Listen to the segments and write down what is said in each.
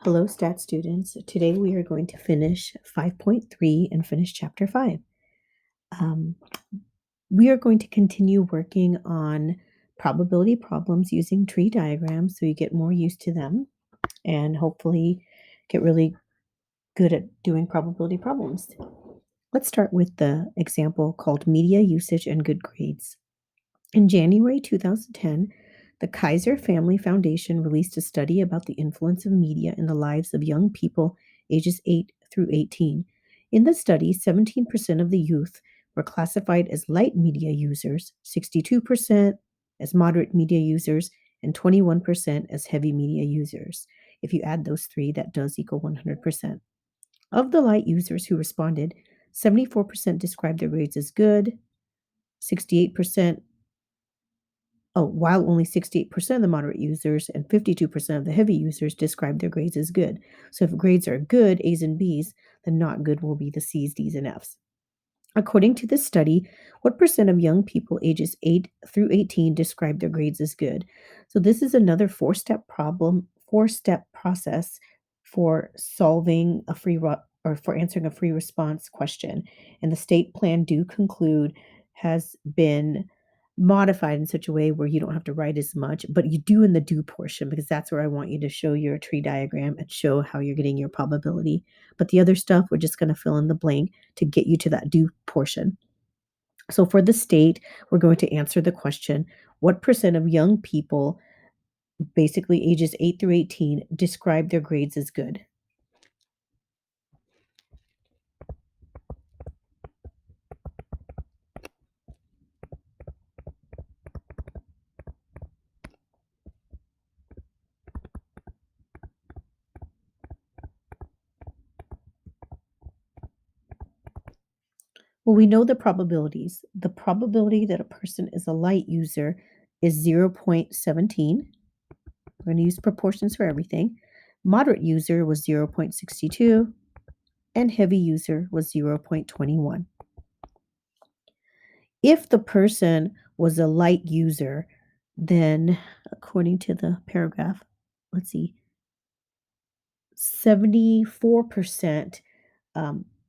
Hello, stat students. Today we are going to finish 5.3 and finish chapter 5. Um, we are going to continue working on probability problems using tree diagrams so you get more used to them and hopefully get really good at doing probability problems. Let's start with the example called media usage and good grades. In January 2010, the Kaiser Family Foundation released a study about the influence of media in the lives of young people ages 8 through 18. In the study, 17% of the youth were classified as light media users, 62% as moderate media users, and 21% as heavy media users. If you add those three, that does equal 100%. Of the light users who responded, 74% described their grades as good, 68% while only 68% of the moderate users and 52% of the heavy users describe their grades as good. So if grades are good, A's and B's, then not good will be the C's, D's, and F's. According to this study, what percent of young people ages 8 through 18 describe their grades as good? So this is another four-step process for solving a or for answering a free response question. And the state plan do conclude has been modified in such a way where you don't have to write as much, but you do in the do portion because that's where I want you to show your tree diagram and show how you're getting your probability. But the other stuff, we're just going to fill in the blank to get you to that do portion. So for the state, we're going to answer the question, what percent of young people, basically ages 8 through 18, describe their grades as good? Well, we know the probabilities. The probability that a person is a light user is 0.17. We're going to use proportions for everything. Moderate user was 0.62 and heavy user was 0.21. If the person was a light user, then according to the paragraph, let's see, 74%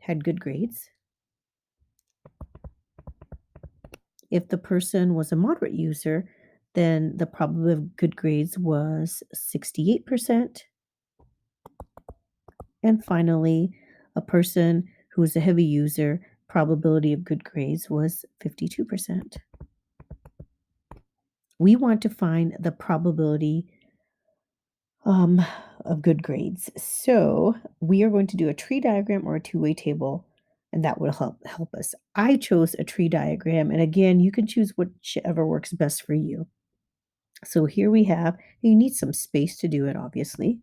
had good grades. If the person was a moderate user, then the probability of good grades was 68%. And finally, a person who was a heavy user, probability of good grades was 52%. We want to find the probability of good grades. So we are going to do a tree diagram or a two-way table, and that will help us. I chose a tree diagram, and again, you can choose whichever works best for you. So here we have, you need some space to do it, obviously.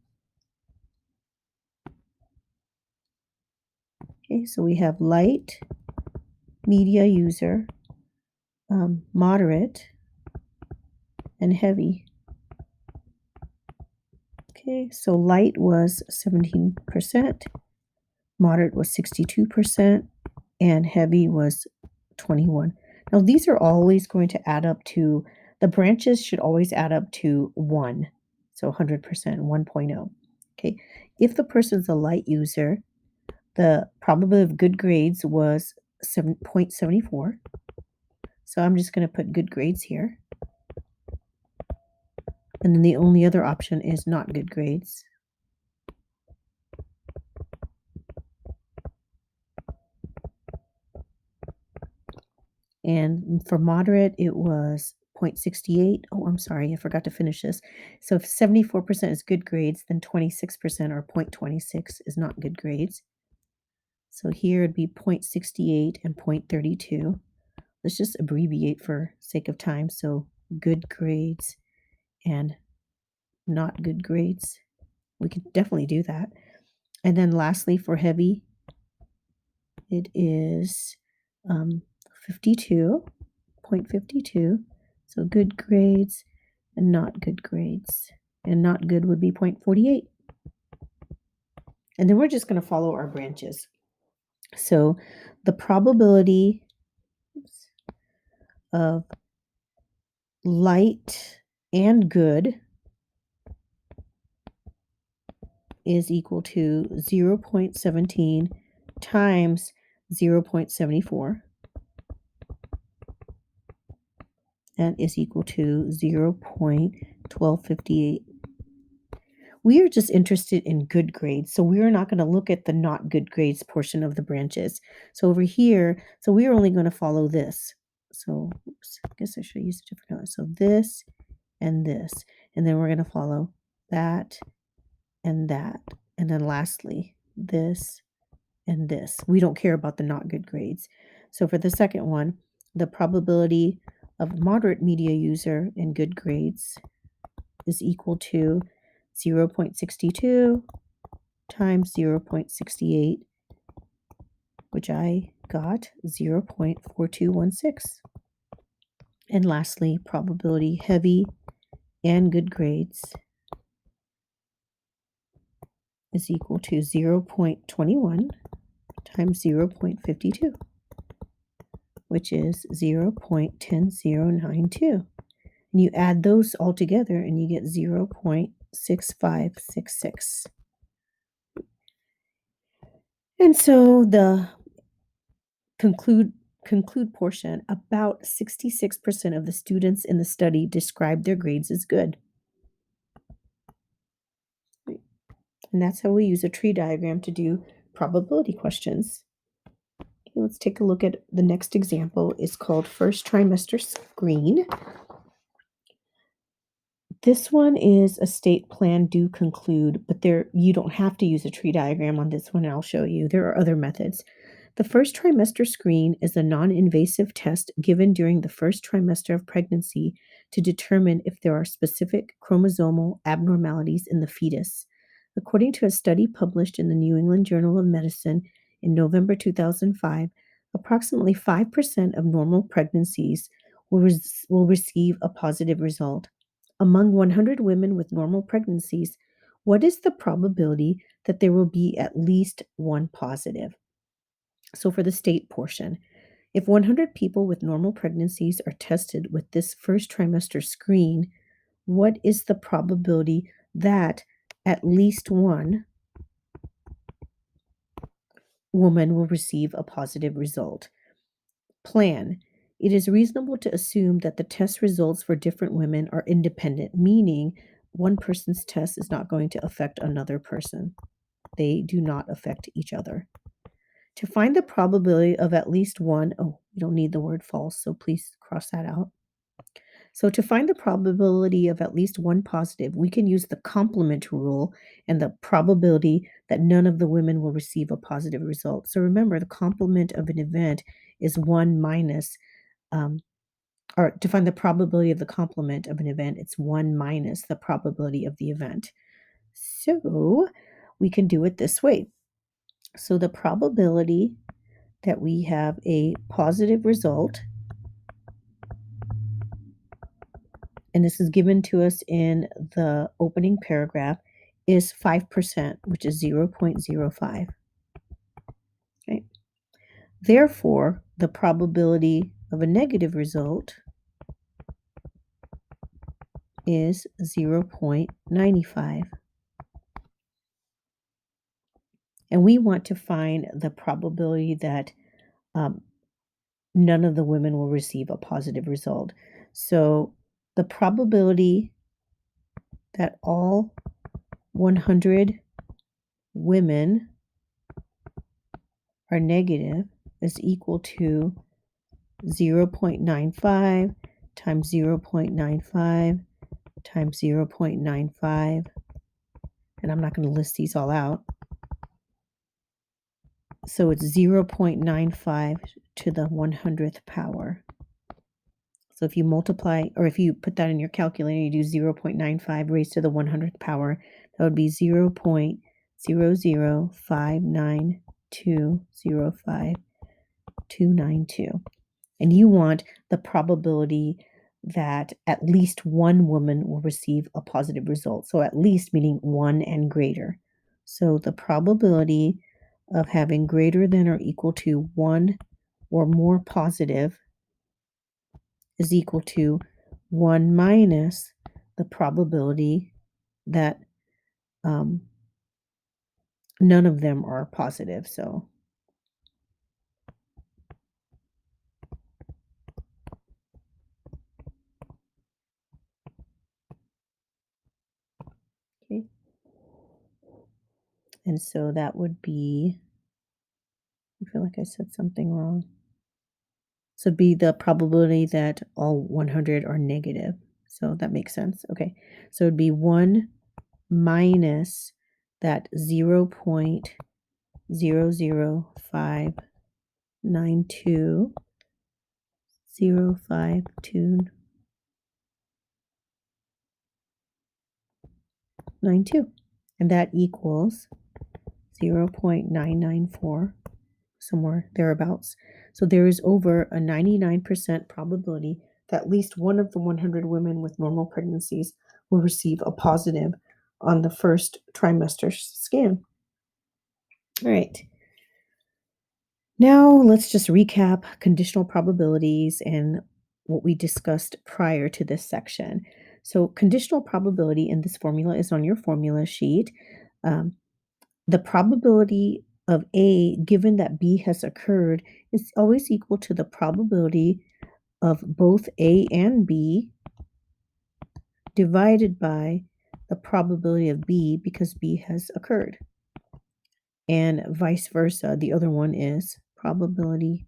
Okay, so we have light, media user, moderate, and heavy. Okay, so light was 17%, moderate was 62%, and heavy was 21. Now these are always going to add up to, the branches should always add up to 1. So 100%, 1.0. Okay, if the person's a light user, the probability of good grades was 7.74. So I'm just going to put good grades here. And then the only other option is not good grades. And for moderate, it was 0.68. Oh, I'm sorry, I forgot to finish this. So if 74% is good grades, then 26% or 0.26 is not good grades. So here it'd be 0.68 and 0.32. Let's just abbreviate for sake of time. So good grades and not good grades. We could definitely do that. And then lastly, for heavy, it is 52.52. So good grades and not good grades. And not good would be 0.48. And then we're just going to follow our branches. So the probability of light and good is equal to 0.17 times 0.74. That is equal to 0.1258. We are just interested in good grades, so we are not going to look at the not good grades portion of the branches. So over here, so we are only going to follow this. So oops, I guess I should use a different color. So this and this, and then we're going to follow that and that, and then lastly this and this. We don't care about the not good grades. So for the second one, the probability of moderate media user and good grades is equal to 0.62 times 0.68, which I got 0.4216. And lastly, probability heavy and good grades is equal to 0.21 times 0.52, which is 0.10092. And you add those all together and you get 0.6566. And so the conclude portion, about 66% of the students in the study described their grades as good. And that's how we use a tree diagram to do probability questions. Okay, let's take a look at the next example. It's called first trimester screen. This one is a state plan due conclude, but you don't have to use a tree diagram on this one. I'll show you. There are other methods. The first trimester screen is a non-invasive test given during the first trimester of pregnancy to determine if there are specific chromosomal abnormalities in the fetus. According to a study published in the New England Journal of Medicine in November 2005, approximately 5% of normal pregnancies will receive a positive result. Among 100 women with normal pregnancies, what is the probability that there will be at least one positive? So, for the state portion, if 100 people with normal pregnancies are tested with this first trimester screen, what is the probability that at least one woman will receive a positive result? Plan. It is reasonable to assume that the test results for different women are independent, meaning one person's test is not going to affect another person. They do not affect each other. To find the probability of at least one, oh, you don't need the word false, so please cross that out. So to find the probability of at least one positive, we can use the complement rule and the probability that none of the women will receive a positive result. So remember, the complement of an event is 1 minus, or to find the probability of the complement of an event, it's 1 minus the probability of the event. So we can do it this way. So the probability that we have a positive result, and this is given to us in the opening paragraph, is 5%, which is 0.05. Okay. Therefore, the probability of a negative result is 0.95. And we want to find the probability that um, none of the women will receive a positive result. So the probability that all 100 women are negative is equal to 0.95 times 0.95 times 0.95. And I'm not going to list these all out. So it's 0.95 to the 100th power. So if you multiply, or if you put that in your calculator, you do 0.95 raised to the 100th power, that would be 0.0059205.292. And you want the probability that at least one woman will receive a positive result. So at least meaning 1 and greater. So the probability of having greater than or equal to 1 or more positive is equal to 1 minus the probability that None of them are positive, so okay. And so that would be, I feel like I said something wrong. So it'd be the probability that all 100 are negative. So that makes sense. Okay. So it'd be 1 minus that 0.00592. And that equals 0.994, somewhere thereabouts. So there is over a 99% probability that at least one of the 100 women with normal pregnancies will receive a positive on the first trimester scan. All right. Now let's just recap conditional probabilities and what we discussed prior to this section. So conditional probability in this formula is on your formula sheet. Um, the probability of A given that B has occurred is always equal to the probability of both A and B divided by the probability of B because B has occurred. And vice versa. The other one is probability,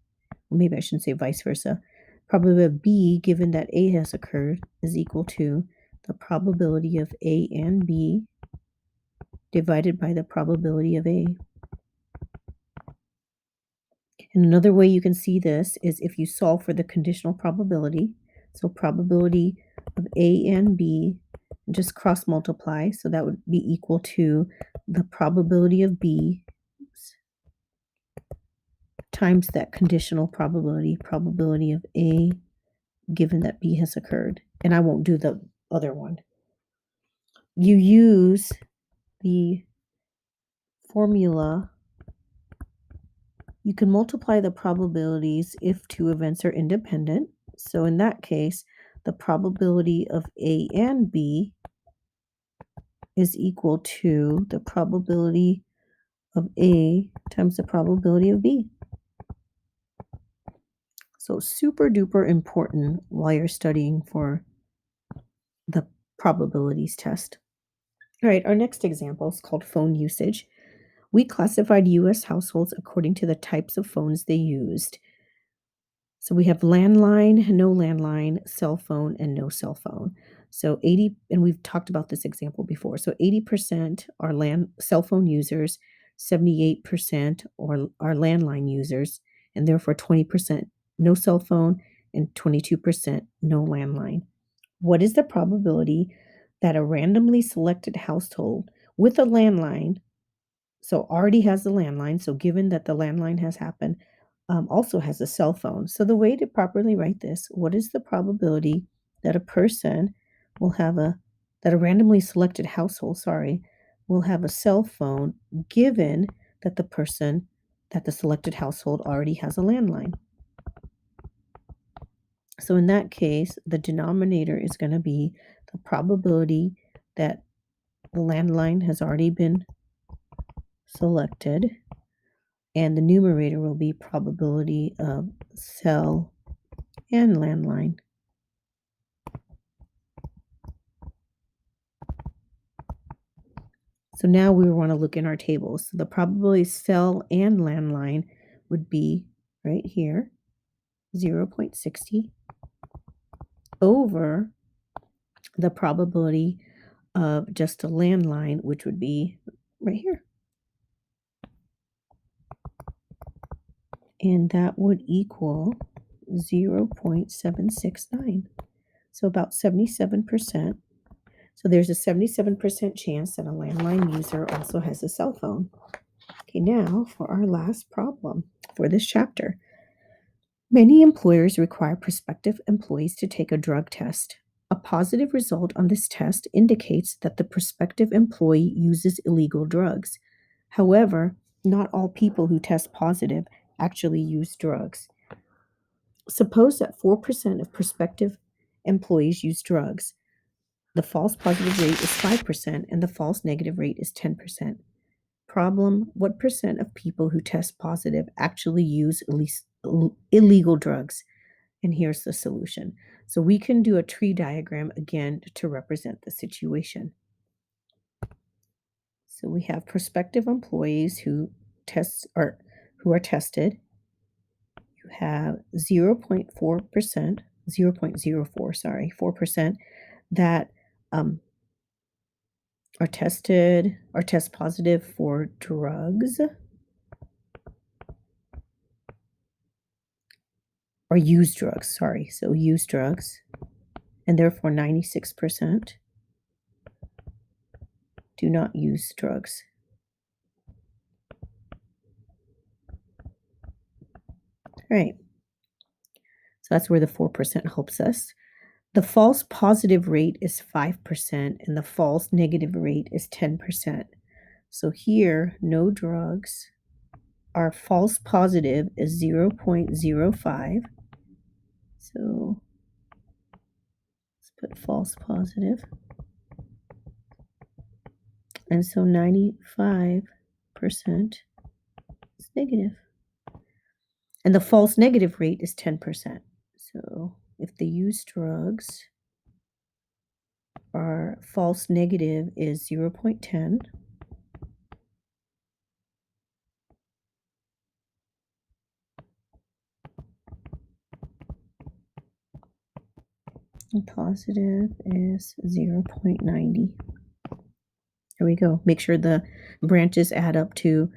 well, maybe I shouldn't say vice versa. Probability of B given that A has occurred is equal to the probability of A and B divided by the probability of A. And another way you can see this is if you solve for the conditional probability. So probability of A and B, just cross multiply. So that would be equal to the probability of B times that conditional probability of A given that B has occurred. And I won't do the other one. You use the formula. You can multiply the probabilities if two events are independent. So in that case, the probability of A and B is equal to the probability of A times the probability of B. So super duper important while you're studying for the probabilities test. All right, our next example is called phone usage. We classified US households according to the types of phones they used. So we have landline, no landline, cell phone, and no cell phone. So 80, and we've talked about this example before. So 80% are cell phone users, 78% are landline users, and therefore 20% no cell phone and 22% no landline. What is the probability that a randomly selected household with a landline, so already has the landline, so given that the landline has happened, also has a cell phone. So the way to properly write this, what is the probability that a person will have that a randomly selected household, will have a cell phone given that the selected household already has a landline? So in that case, the denominator is going to be the probability that the landline has already been selected, and the numerator will be probability of cell and landline. So now we want to look in our tables. So the probability of cell and landline would be right here, 0.60 over the probability of just a landline, which would be right here. And that would equal 0.769. So about 77%. So there's a 77% chance that a landline user also has a cell phone. Okay, now for our last problem for this chapter. Many employers require prospective employees to take a drug test. A positive result on this test indicates that the prospective employee uses illegal drugs. However, not all people who test positive actually use drugs. Suppose that 4% of prospective employees use drugs. The false positive rate is 5% and the false negative rate is 10%. problem, what percent of people who test positive actually use at least illegal drugs? And here's the solution. So we can do a tree diagram again to represent the situation. So we have prospective employees who who are tested. You have 0.4%, 0.04, sorry, 4% that are test positive for drugs or use drugs, sorry. So use drugs. And therefore 96% do not use drugs. All right. So that's where the 4% helps us. The false positive rate is 5% and the false negative rate is 10%. So here, no drugs. Our false positive is 0.05. So let's put false positive. And so 95% is negative. And the false negative rate is 10%. So if they use drugs, our false negative is 0.10. And positive is 0.90. There we go. Make sure the branches add up to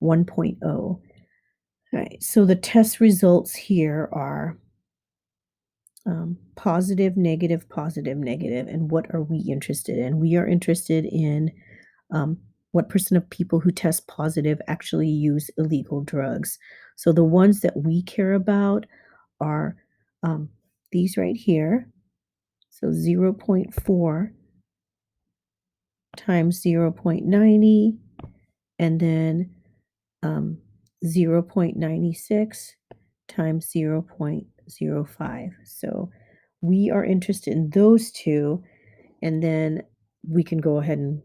1.0. All right, so the test results here are positive, negative, positive, negative. And what are we interested in? We are interested in what percent of people who test positive actually use illegal drugs. So the ones that we care about are these right here. So 0.4 times 0.90, and then 0.96 times 0.05. So we are interested in those two, and then we can go ahead and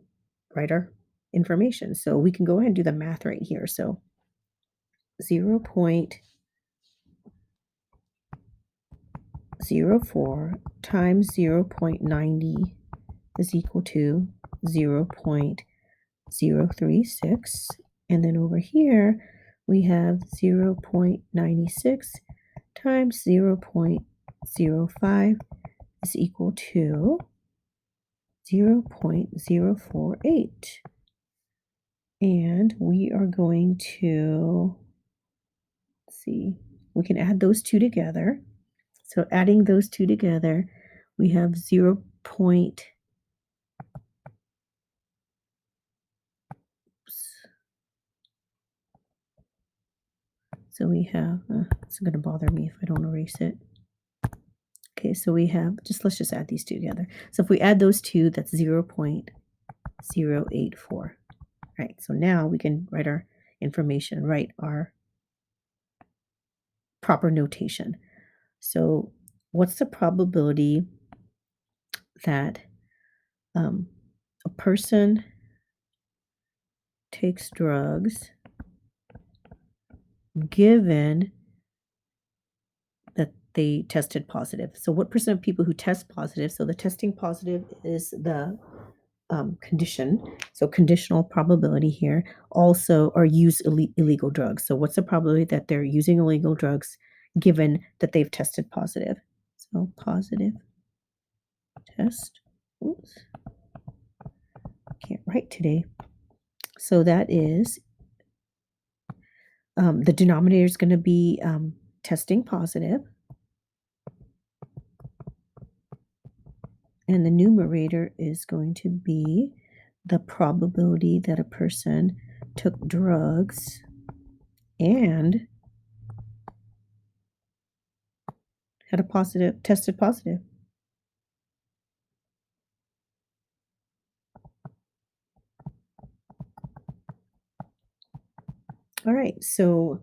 write our information. So we can go ahead and do the math right here. So 0.04 times 0.90 is equal to 0.036. And then over here, we have 0.96 times 0.05 is equal to 0.048. And we are going to, see, we can add those two together. So adding those two together, we have 0. So we have, it's going to bother me if I don't erase it. Okay, so we have, let's just add these two together. So if we add those two, that's 0.084. Right, so now we can write our information, write our proper notation. So what's the probability that a person takes drugs given that they tested positive? So what percent of people who test positive, so the testing positive is the condition, so conditional probability here, also or use illegal drugs. So what's the probability that they're using illegal drugs given that they've tested positive? So positive test. Oops. Can't write today. So that is the denominator is going to be testing positive, and the numerator is going to be the probability that a person took drugs and had tested positive. All right, so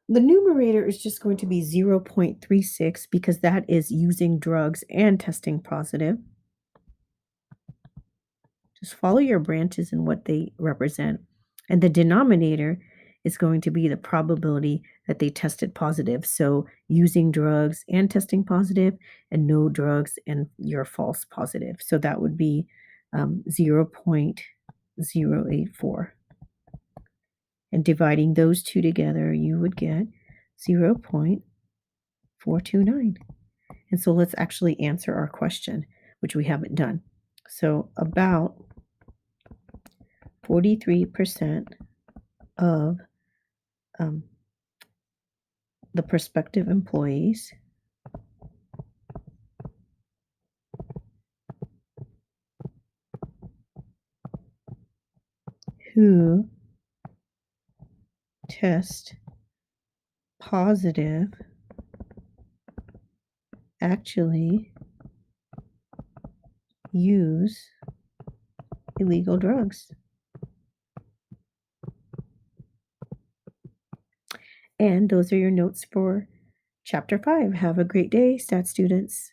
the numerator is just going to be 0.36 because that is using drugs and testing positive. Just follow your branches and what they represent. And the denominator is going to be the probability that they tested positive. So using drugs and testing positive, and no drugs and you're false positive. So that would be 0.084. And dividing those two together, you would get 0.429. And so let's actually answer our question, which we haven't done. So about 43% of um, the prospective employees who test positive actually use illegal drugs. And those are your notes for Chapter 5. Have a great day, Stat students.